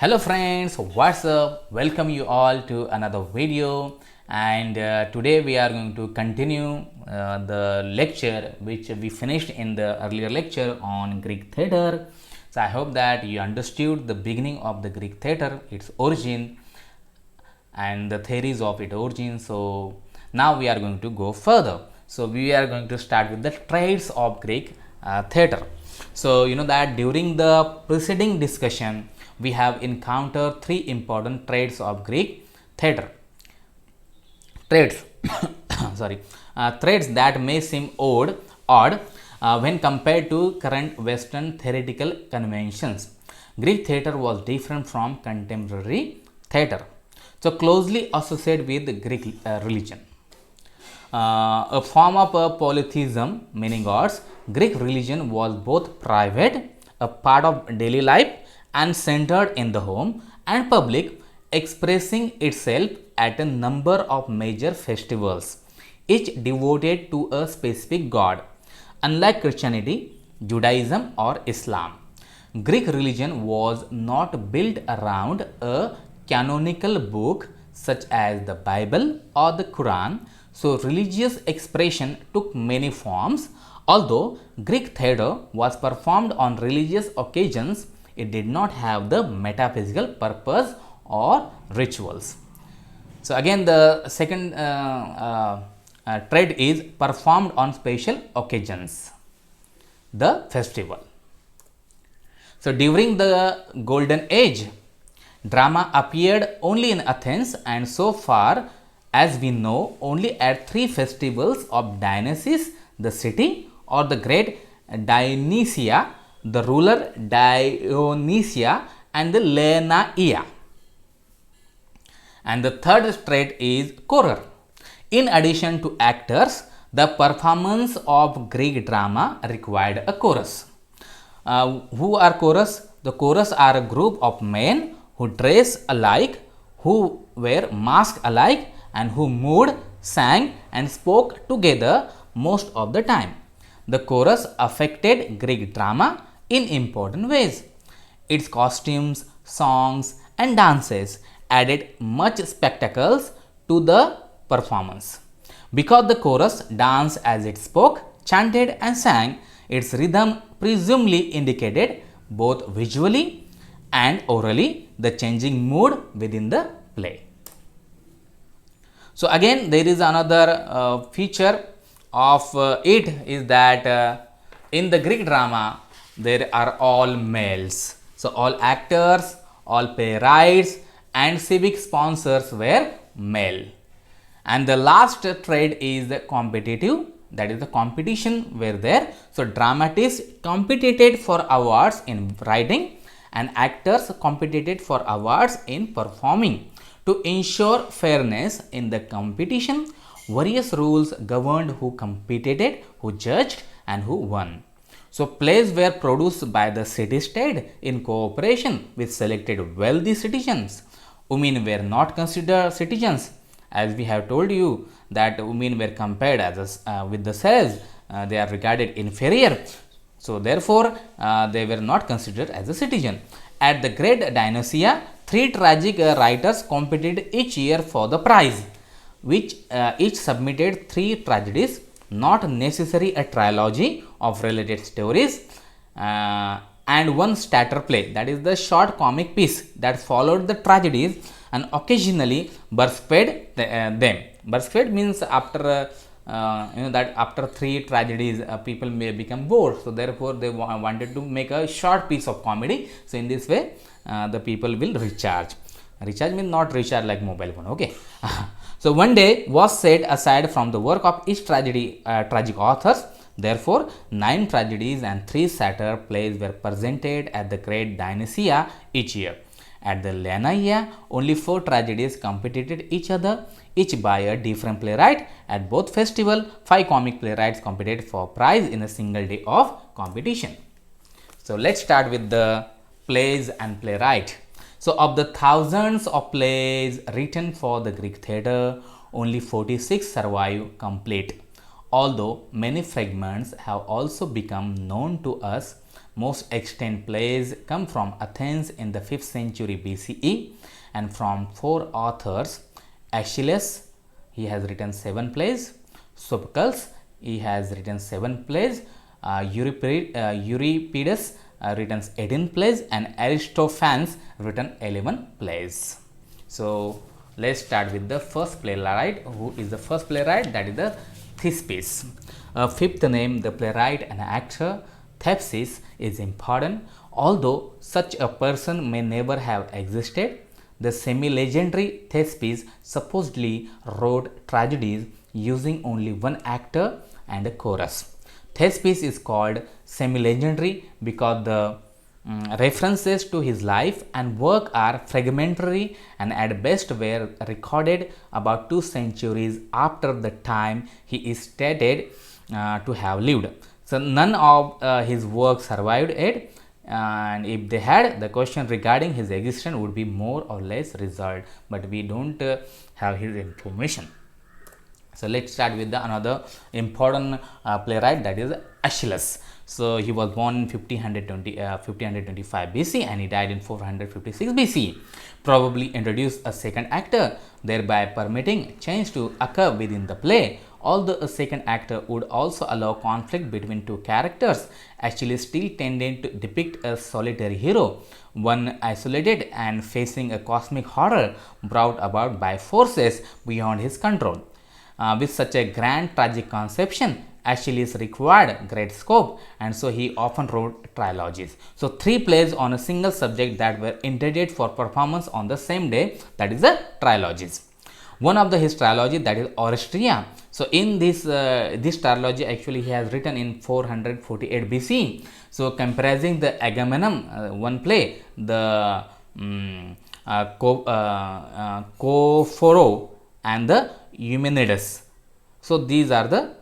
Hello friends, what's up? Welcome you all to another video, and today we are going to continue the lecture which we finished in the earlier lecture on Greek theatre. So I hope that you understood the beginning of the Greek theatre, its origin and the theories of its origin. So now we are going to go further. So we are going to start with the traits of Greek theatre. So you know that during the preceding discussion we have encountered three important traits of Greek theatre. Traits sorry traits that may seem odd when compared to current Western theoretical conventions. Greek theatre was different from contemporary theatre, so closely associated with Greek religion. A form of polytheism, meaning gods, Greek religion was both private, a part of daily life, and centered in the home and public, expressing itself at a number of major festivals, each devoted to a specific god. Unlike Christianity, Judaism, or Islam, Greek religion was not built around a canonical book such as the Bible or the Quran, so religious expression took many forms. Although Greek theatre was performed on religious occasions, it did not have the metaphysical purpose or rituals. So again, the second trait is performed on special occasions, the festival. So during the Golden Age, drama appeared only in Athens, and so far as we know, only at three festivals of Dionysus, the city, or the great Dionysia, the ruler Dionysia, and the Lenaea. And the third trait is chorer. In addition to actors, the performance of Greek drama required a chorus. Who are chorus? The chorus are a group of men who dress alike, who wear masks alike, and who moved, sang, and spoke together most of the time. The chorus affected Greek drama in important ways. Its costumes, songs, and dances added much spectacles to the performance. Because the chorus danced as it spoke, chanted, and sang, its rhythm presumably indicated both visually and orally the changing mood within the play. So again, there is another feature of it is that in the Greek drama there are all males. So all actors, all playwrights, and civic sponsors were male. And the last trait is the competitive, that is the competition were there. So dramatists competed for awards in writing and actors competed for awards in performing. To ensure fairness in the competition, various rules governed who competed, who judged, and who won. So plays were produced by the city-state in cooperation with selected wealthy citizens. Women were not considered citizens, as we have told you that women were compared with the slaves. They are regarded inferior. So therefore, they were not considered as a citizen. At the great Dionysia, three tragic writers competed each year for the prize, which each submitted three tragedies, not necessarily a trilogy of related stories, and one starter play, that is the short comic piece that followed the tragedies and occasionally burst-fed them. Burst-fed means after that after three tragedies people may become bored, so therefore they wanted to make a short piece of comedy. So in this way the people will recharge. Recharge means not recharge like mobile phone, okay. So one day was set aside from the work of each tragic authors. Therefore 9 tragedies and 3 satyr plays were presented at the great Dionysia each year. At the Lenaea, only 4 tragedies competed each other, each by a different playwright. At both festival, 5 comic playwrights competed for prize in a single day of competition. So let's start with the plays and playwright. So of the thousands of plays written for the Greek theatre, only 46 survive complete. Although many fragments have also become known to us, most extant plays come from Athens in the 5th century BCE and from 4 authors. Aeschylus, he has written 7 plays. Sophocles, he has written 7 plays. Euripides written 18 plays, and Aristophanes written 11 plays. So let's start with the first playwright. Who is the first playwright? That is the Thespis. Fifth name, the playwright and actor Thespis is important. Although such a person may never have existed, the semi-legendary Thespis supposedly wrote tragedies using only one actor and a chorus. Thespis is called semi-legendary because the references to his life and work are fragmentary and at best were recorded about 2 centuries after the time he is stated to have lived. So none of his work survived it, and if they had, the question regarding his existence would be more or less resolved, but we don't have his information. So let's start with another important playwright, that is Aeschylus. So he was born in 1525 BC and he died in 456 BC. Probably introduced a second actor, thereby permitting change to occur within the play. Although a second actor would also allow conflict between two characters, Aeschylus still tended to depict a solitary hero, one isolated and facing a cosmic horror brought about by forces beyond his control. With such a grand tragic conception, Aeschylus required great scope, and so he often wrote trilogies. So 3 plays on a single subject that were intended for performance on the same day, that is the trilogies. One of his trilogy, that is Oresteia. So in this trilogy actually he has written in 448 BC. So comprising the Agamemnon, one play, the Cophoro and the Eumenides. So these are the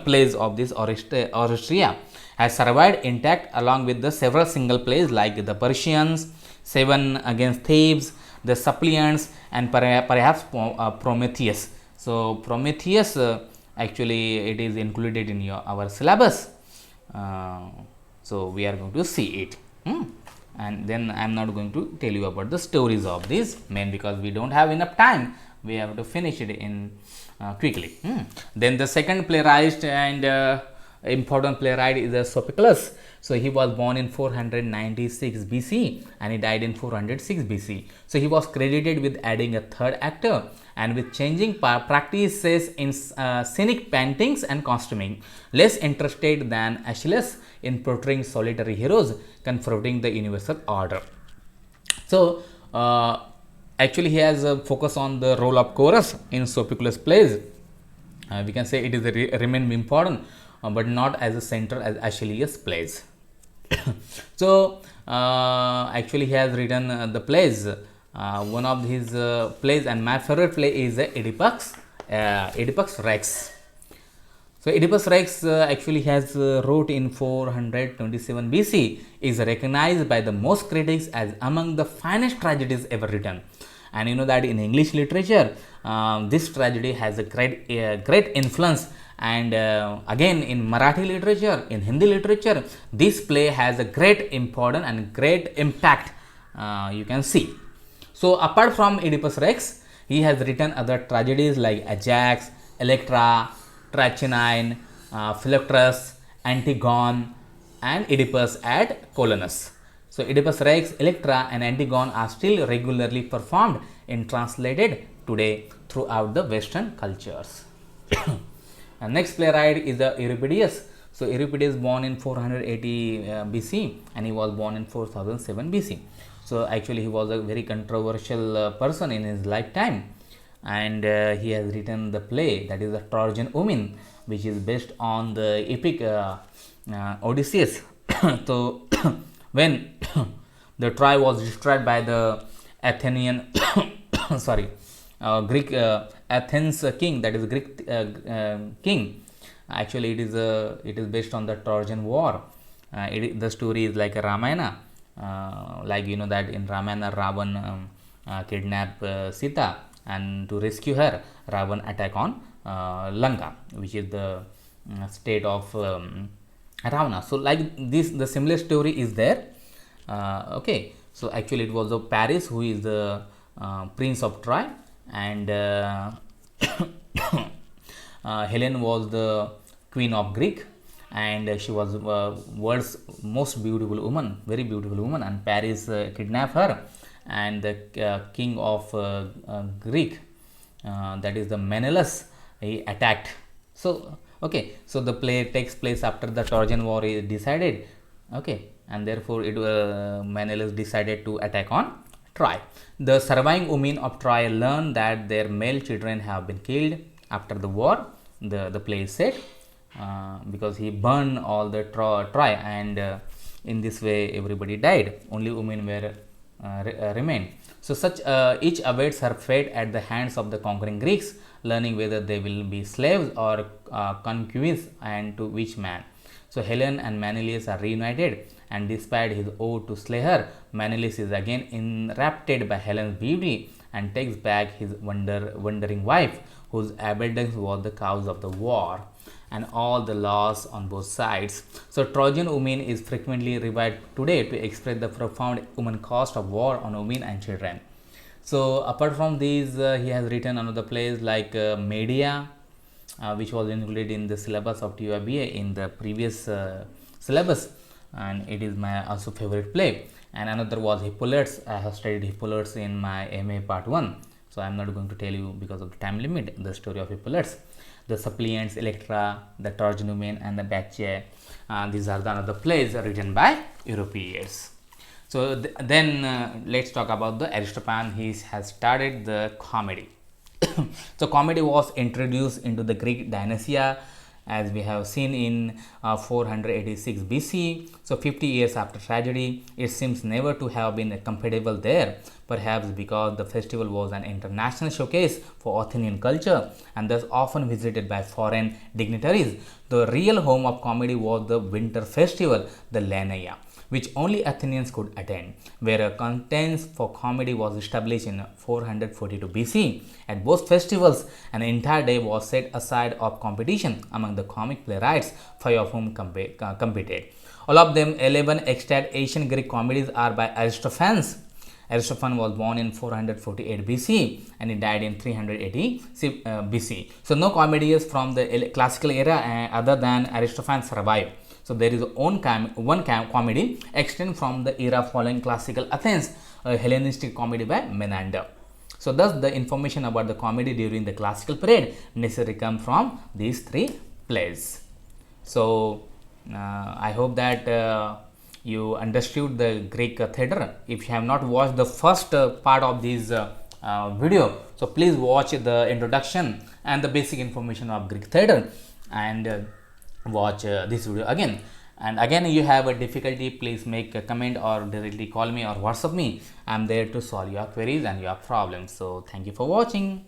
plays of this Oresteia. Has survived intact along with the several single plays like the Persians, 7 Against Thebes, the Suppliants, and perhaps Prometheus. So Prometheus actually it is included in our syllabus. So we are going to see it. And then I am not going to tell you about the stories of these men because we don't have enough time. We have to finish it in quickly. Then the second playwright and important playwright is Sophocles. So he was born in 496 BC and he died in 406 BC. So he was credited with adding a third actor and with changing practices in scenic paintings and costuming, less interested than Aeschylus in portraying solitary heroes confronting the universal order. So actually he has a focus on the role of chorus in Sophocles plays. We can say it is remain important, but not as a center as Aeschylus plays. So actually he has written the plays. One of his plays, and my favorite play is Oedipus Rex. So Oedipus Rex actually has wrote in 427 BC, is recognized by the most critics as among the finest tragedies ever written. And you know that in English literature, this tragedy has a great influence, and again in Marathi literature, in Hindi literature, this play has a great importance and great impact, you can see. So apart from Oedipus Rex, he has written other tragedies like Ajax, Electra, Trachine, Philoctetes, Antigone, and Oedipus at Colonus. So Oedipus Rex, Electra, and Antigone are still regularly performed and translated today throughout the Western cultures. And next playwright is the Euripides. So Euripides born in 480 BC and he was born in 4007 BC. So actually he was a very controversial person in his lifetime, and he has written the play, that is the Trojan Women, which is based on the epic Odysseus. So when the Troy was destroyed by the Athenian Greek Athens king, that is Greek king. Actually it is based on the Trojan War. The story is like a Ramayana, like you know that in Ramayana Ravan kidnap Sita, and to rescue her Ravan attack on Lanka, which is the state of Ravana. So like this, the similar story is there. Okay, so actually it was of Paris who is the prince of Troy, and Helen was the queen of Greek, and she was world's most beautiful woman, very beautiful woman, and Paris kidnapped her, and the king of Greek, that is the Menelaus, he attacked. So okay, so the play takes place after the Trojan war is decided. Okay, and therefore it Menelaus decided to attack on Troy. The surviving women of Troy learn that their male children have been killed after the war. The play is set because he burned all the Troy, and in this way everybody died. Only women were remained. So such each awaits her fate at the hands of the conquering Greeks, learning whether they will be slaves or concubines, and to which man. So Helen and Menelaus are reunited, and despite his oath to slay her, Menelaus is again enraptured by Helen's beauty and takes back his wandering wife, whose abandon was the cause of the war and all the loss on both sides. So Trojan women is frequently revived today to express the profound human cost of war on women and children. So apart from these, he has written another plays like Medea, which was included in the syllabus of TUIBA in the previous syllabus, and it is my also favorite play. And another was Hippolytus. I have studied Hippolytus in my MA part 1, so I am not going to tell you because of the time limit the story of Hippolytus. The Suppliants, Electra, the Trojan women, and the Bacchae. These are the another plays written by Europeans. So then let's talk about the Aristophanes. He has started the comedy. So comedy was introduced into the Greek dynasty, as we have seen in 486 BC. So 50 years after tragedy, it seems never to have been compatible there, perhaps because the festival was an international showcase for Athenian culture and thus often visited by foreign dignitaries. The real home of comedy was the winter festival, the Lenaea, which only Athenians could attend, where a contest for comedy was established in 442 BC. At both festivals, an entire day was set aside of competition among the comic playwrights, 5 of whom competed. All of them, 11 extant ancient Greek comedies, are by Aristophanes. Aristophanes was born in 448 BC and he died in 380 BC. So no comedians from the classical era other than Aristophanes survive. So there is one comedy extend from the era following classical Athens, a Hellenistic comedy by Menander. So thus the information about the comedy during the classical period necessarily come from these 3 plays. So I hope that you understood the Greek theatre. If you have not watched the first part of this video, so please watch the introduction and the basic information of Greek theatre, and watch this video again. And again, you have a difficulty, please make a comment or directly call me or WhatsApp me. I am there to solve your queries and your problems. So thank you for watching.